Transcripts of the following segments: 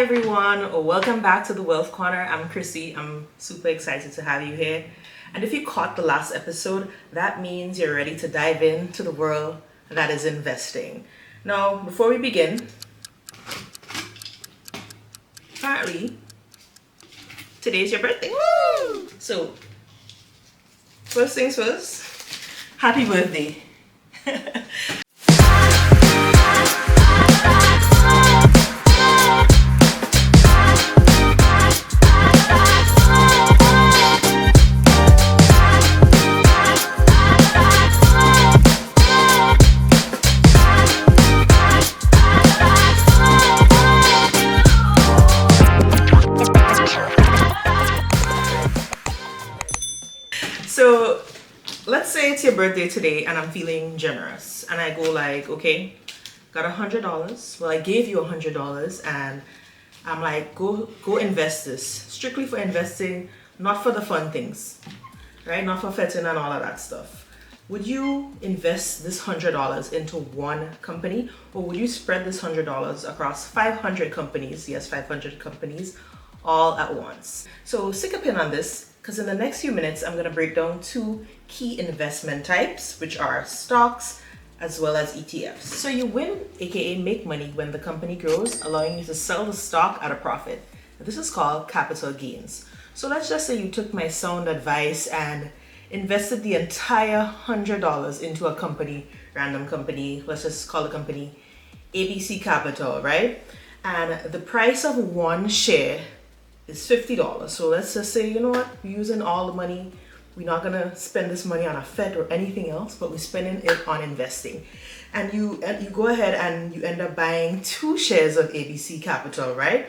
everyone, welcome back to the Wealth Corner. I'm Chrissy. I'm super excited to have you here. And if you caught the last episode, that means you're ready to dive into the world that is investing. Now, before we begin, apparently today's your birthday. Woo! So, first things first, happy birthday. So let's say it's your birthday today and I'm feeling generous and I go like, okay, got $100. Well, I gave you $100 and I'm like, go invest this. Strictly for investing, not for the fun things, right? Not for fetting and all of that stuff. Would you invest this $100 into one company, or would you spread this $100 across 500 companies? Yes, 500 companies all at once. So stick a pin on this, because in the next few minutes, I'm going to break down two key investment types, which are stocks as well as ETFs. So you win, aka make money, when the company grows, allowing you to sell the stock at a profit. This is called capital gains. So let's just say you took my sound advice and invested the entire $100 into a company, random company, let's just call the company ABC Capital, right? And the price of one share is $50. So let's just say, you know what, we're using all the money. We're not gonna spend this money on a Fed or anything else, but we're spending it on investing. And you go ahead and you end up buying 2 shares of ABC Capital, right?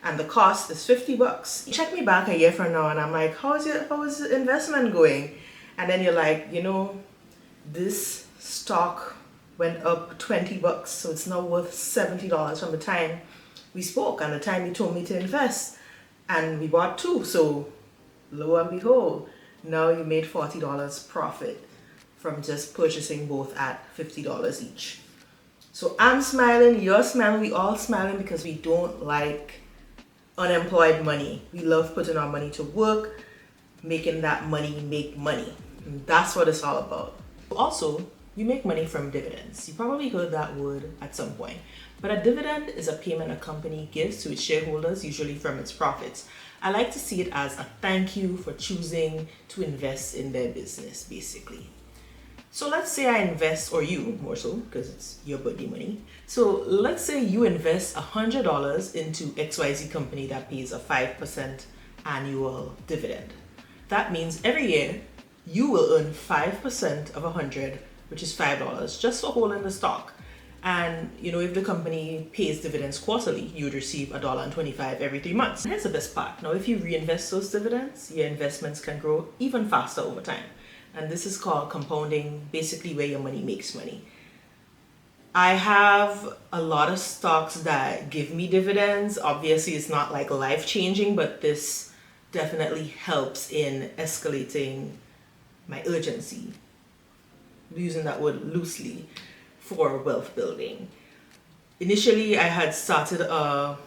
And the cost is $50. You check me back a year from now and I'm like, how is the investment going? And then you're like, you know, this stock went up $20, so it's now worth $70 from the time we spoke and the time you told me to invest. And we bought 2, so lo and behold, now you made $40 profit from just purchasing both at $50 each. So I'm smiling, you're smiling, we all smiling because we don't like unemployed money. We love putting our money to work, making that money make money. And that's what it's all about. Also, you make money from dividends. You probably heard that word at some point. But a dividend is a payment a company gives to its shareholders, usually from its profits. I like to see it as a thank you for choosing to invest in their business, basically. So let's say I invest, or you more so, because it's your birthday money. So let's say you invest $100 into XYZ company that pays a 5% annual dividend. That means every year you will earn 5% of 100, which is $5, just for holding the stock. And you know, if the company pays dividends quarterly, you would receive $1.25 every 3 months. Here's the best part. Now, if you reinvest those dividends, your investments can grow even faster over time. And this is called compounding, basically where your money makes money. I have a lot of stocks that give me dividends. Obviously, it's not like life-changing, but this definitely helps in escalating my urgency, using that word loosely, for wealth building. Initially, I had started a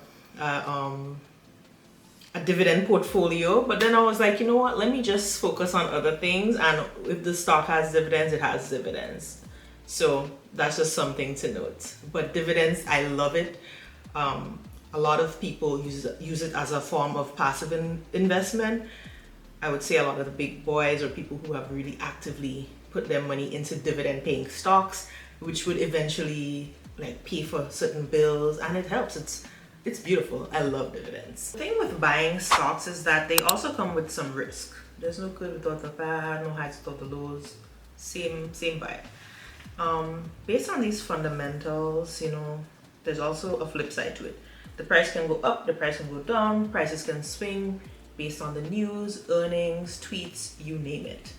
dividend portfolio, but then I was like, you know what, let me just focus on other things, and if the stock has dividends, it has dividends. So that's just something to note. But dividends, I love it. A lot of people use it as a form of passive investment. I would say a lot of the big boys or people who have really actively put their money into dividend paying stocks, which would eventually like pay for certain bills, and it helps. It's beautiful. I love dividends. The thing with buying stocks is that they also come with some risk. There's no good without the bad, no highs without the lows. Same vibe. Based on these fundamentals, you know, there's also a flip side to it. The price can go up, the price can go down, prices can swing based on the news, earnings, tweets, you name it.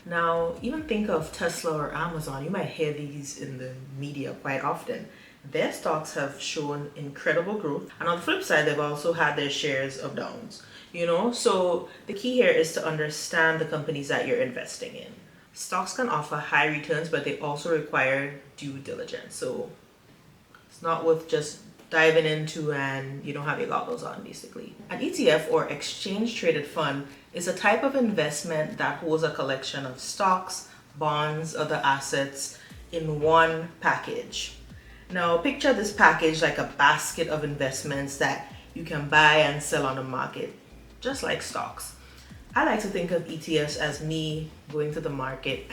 Now, even think of Tesla or Amazon. You might hear these in the media quite often. Their stocks have shown incredible growth, and on the flip side, they've also had their shares of downs, you know? So the key here is to understand the companies that you're investing in. Stocks can offer high returns, but they also require due diligence. So it's not worth just diving into and you don't have your goggles on, basically. An ETF, or exchange traded fund, is a type of investment that holds a collection of stocks, bonds, other assets in one package. Now picture this package like a basket of investments that you can buy and sell on the market, just like stocks. I like to think of ETFs as me going to the market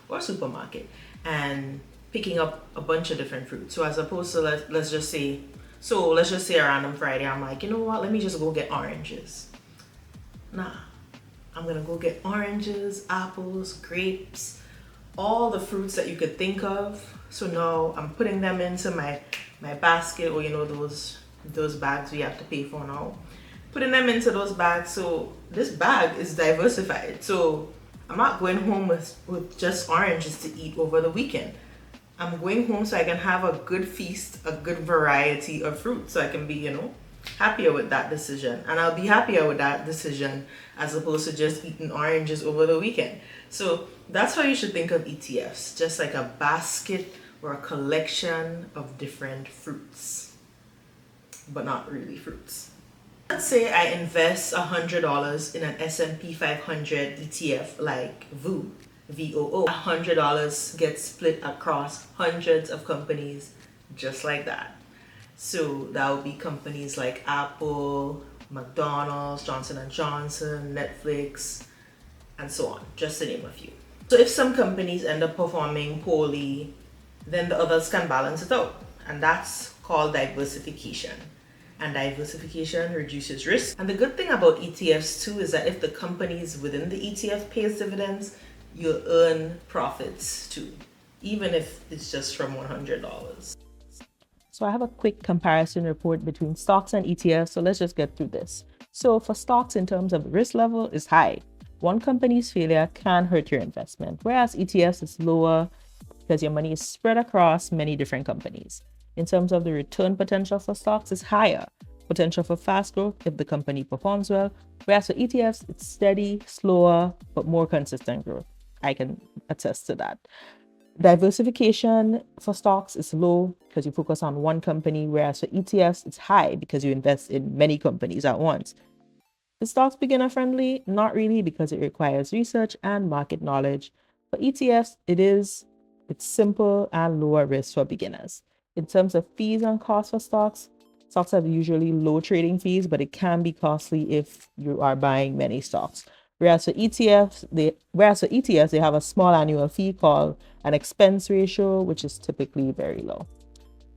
or supermarket and picking up a bunch of different fruits. So as opposed to let's just say a random Friday, I'm like, you know what, let me just go get oranges. Nah, I'm gonna go get oranges, apples, grapes, all the fruits that you could think of. So now I'm putting them into my basket, or those bags we have to pay for now. Putting them into those bags, so this bag is diversified. So I'm not going home with just oranges to eat over the weekend. I'm going home so I can have a good feast, a good variety of fruit, so I can be, happier with that decision. And I'll be happier with that decision as opposed to just eating oranges over the weekend. So that's how you should think of ETFs, just like a basket or a collection of different fruits, but not really fruits. Let's say I invest $100 in an S&P 500 ETF like VOO. VOO. $100 gets split across hundreds of companies just like that. So that would be companies like Apple, McDonald's, Johnson & Johnson, Netflix, and so on, just to name a few. So if some companies end up performing poorly, then the others can balance it out. And that's called diversification. And diversification reduces risk. And the good thing about ETFs too is that if the companies within the ETF pays dividends, you'll earn profits too, even if it's just from $100. So I have a quick comparison report between stocks and ETFs. So let's just get through this. So for stocks, in terms of risk level, is high. One company's failure can hurt your investment, whereas ETFs is lower because your money is spread across many different companies. In terms of the return potential for stocks is higher. Potential for fast growth if the company performs well, whereas for ETFs, it's steady, slower, but more consistent growth. I can attest to that. Diversification for stocks is low because you focus on one company, whereas for ETFs, it's high because you invest in many companies at once. Is stocks beginner friendly? Not really, because it requires research and market knowledge. For ETFs, it's simple and lower risk for beginners. In terms of fees and costs for stocks have usually low trading fees, but it can be costly if you are buying many stocks. Whereas for ETFs, they have a small annual fee called an expense ratio, which is typically very low.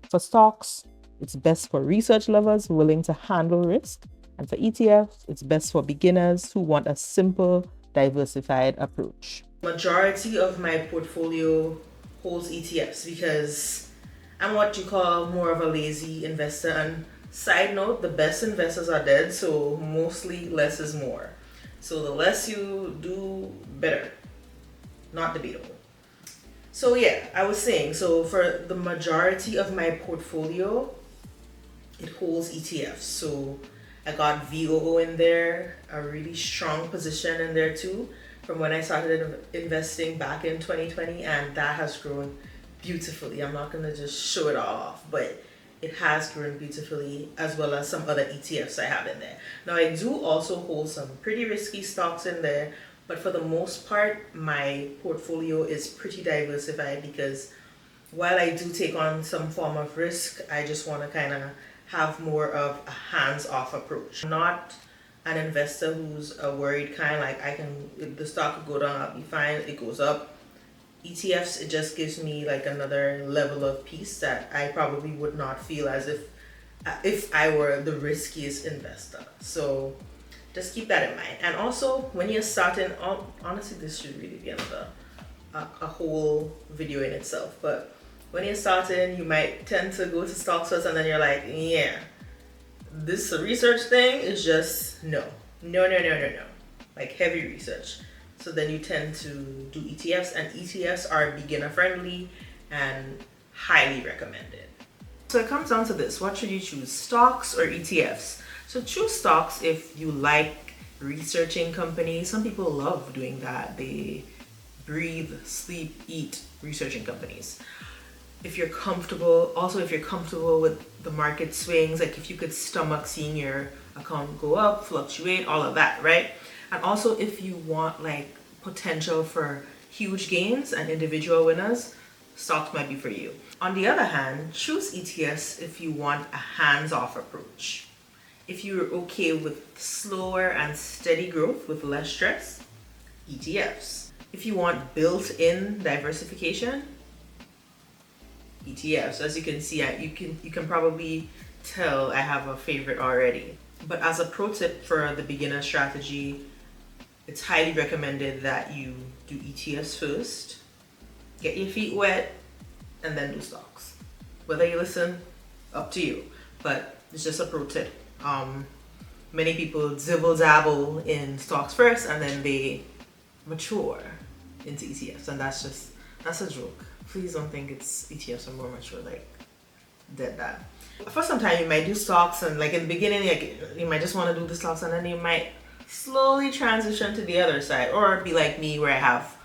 For stocks, it's best for research lovers willing to handle risk. And for ETFs, it's best for beginners who want a simple, diversified approach. Majority of my portfolio holds ETFs because I'm what you call more of a lazy investor. And side note, the best investors are dead, so mostly less is more. So the less you do, better. Not debatable. So yeah, I was saying, so for the majority of my portfolio, it holds ETFs. So I got VOO in there, a really strong position in there too, from when I started investing back in 2020, and that has grown beautifully. I'm not gonna just show it all off, but it has grown beautifully, as well as some other ETFs I have in there. Now I do also hold some pretty risky stocks in there, but for the most part, my portfolio is pretty diversified because while I do take on some form of risk, I just want to kind of have more of a hands-off approach. I'm not an investor who's a worried kind, like if the stock could go down, I'll be fine, it goes up. ETFs, it just gives me like another level of peace that I probably would not feel as if I were the riskiest investor. So just keep that in mind. And also when you're starting, honestly this should really be another a whole video in itself, but when you're starting, you might tend to go to stocks first and then you're like, yeah, this research thing is just no, like heavy research. So then you tend to do ETFs, and ETFs are beginner friendly and highly recommended. So it comes down to this: what should you choose, stocks or ETFs? So choose stocks if you like researching companies. Some people love doing that. They breathe, sleep, eat researching companies. if you're comfortable, also if you're comfortable with the market swings, like if you could stomach seeing your account go up, fluctuate, all of that, right? And also if you want like potential for huge gains and individual winners, stocks might be for you. On the other hand, choose ETFs if you want a hands-off approach. If you're okay with slower and steady growth with less stress, ETFs. If you want built-in diversification, ETFs. As you can see, you can probably tell I have a favorite already. But as a pro tip for the beginner strategy, it's highly recommended that you do ETFs first, get your feet wet, and then do stocks. Whether you listen, up to you. But it's just a pro tip. Many people dibble dabble in stocks first and then they mature into ETFs, and that's a joke. Please don't think it's ETFs are more mature, like dead that. For some time you might do stocks, and like in the beginning you might just want to do the stocks, and then you might slowly transition to the other side, or be like me where I have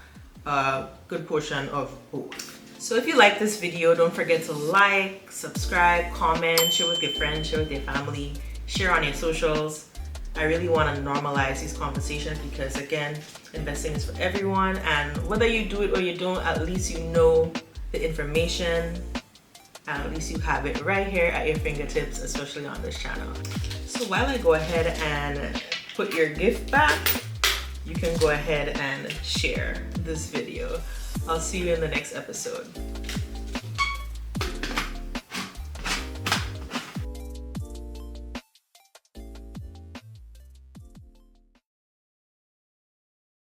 a good portion of both. So if you like this video, don't forget to like, subscribe, comment, share with your friends, share with your family, share on your socials. I really want to normalize these conversations because, again, investing is for everyone, and whether you do it or you don't, at least you know the information, and at least you have it right here at your fingertips, especially on this channel. So while I go ahead and put your gift back, you can go ahead and share this video. I'll see you in the next episode.